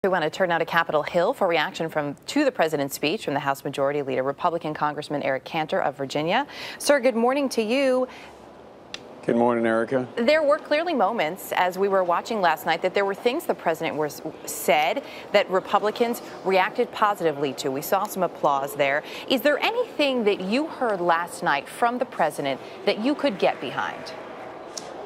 We want to turn now to Capitol Hill for reaction to the president's speech from the House Majority Leader, Republican Congressman Cantor of Virginia. Sir, good morning to you. Good morning, Erica. There were clearly moments, as we were watching last night, that there were things the president said that Republicans reacted positively to. We saw some applause there. Is there anything that you heard last night from the president that you could get behind?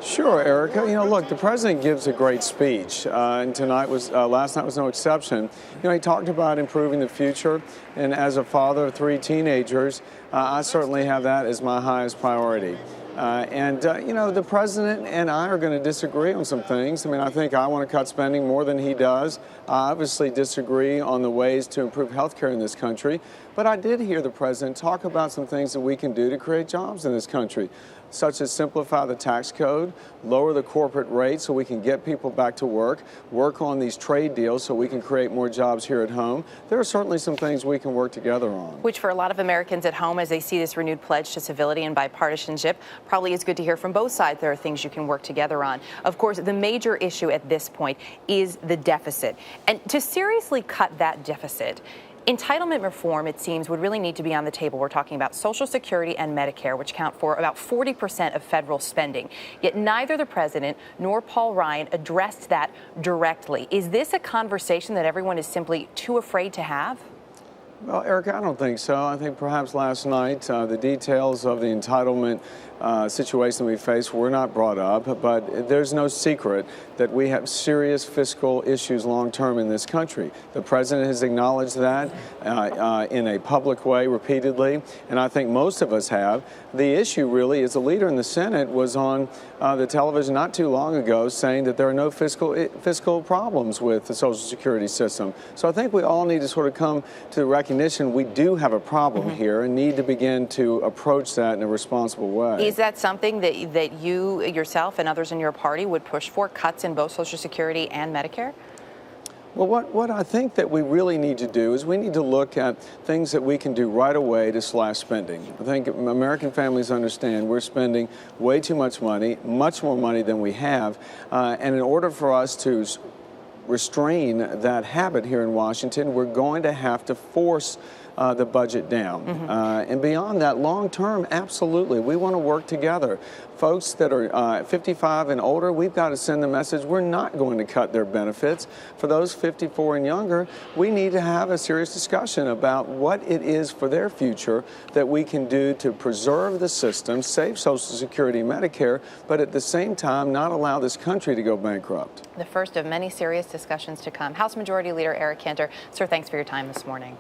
Sure, Erica. You know, look, the president gives a great speech, and last night was no exception. You know, he talked about improving the future, and as a father of 3 teenagers, I certainly have that as my highest priority. You know, the president and I are going to disagree on some things. I mean, I think I want to cut spending more than he does. I obviously disagree on the ways to improve health care in this country. But I did hear the president talk about some things that we can do to create jobs in this country, such as simplify the tax code, lower the corporate rate so we can get people back to work on these trade deals so we can create more jobs here at home. There are certainly some things we can work together on. Which for a lot of Americans at home, as they see this renewed pledge to civility and bipartisanship, probably is good to hear from both sides there are things you can work together on. Of course, the major issue at this point is the deficit. And to seriously cut that deficit, entitlement reform, it seems, would really need to be on the table. We're talking about Social Security and Medicare, which count for about 40% of federal spending. Yet neither the president nor Paul Ryan addressed that directly. Is this a conversation that everyone is simply too afraid to have? Well, Erica, I don't think so. I think perhaps last night the details of the entitlement situation we face were not brought up, but there's no secret that we have serious fiscal issues long-term in this country. The president has acknowledged that in a public way repeatedly, and I think most of us have. The issue really is the leader in the Senate was on the television not too long ago saying that there are no fiscal problems with the Social Security system. So I think we all need to sort of come to the recognition we do have a problem here and need to begin to approach that in a responsible way. Is that something that you yourself and others in your party would push for, cuts in both Social Security and Medicare? Well, what I think that we really need to do is we need to look at things that we can do right away to slash spending. I think American families understand we're spending way too much money, much more money than we have, and in order for us to restrain that habit here in Washington, we're going to have to force the budget down. And beyond that, long term, absolutely, we want to work together. Folks that are 55 and older, we've got to send the message we're not going to cut their benefits. For those 54 and younger, we need to have a serious discussion about what it is for their future that we can do to preserve the system, save Social Security and Medicare, but at the same time not allow this country to go bankrupt. The first of many serious discussions to come. House Majority Leader Cantor, sir, thanks for your time this morning.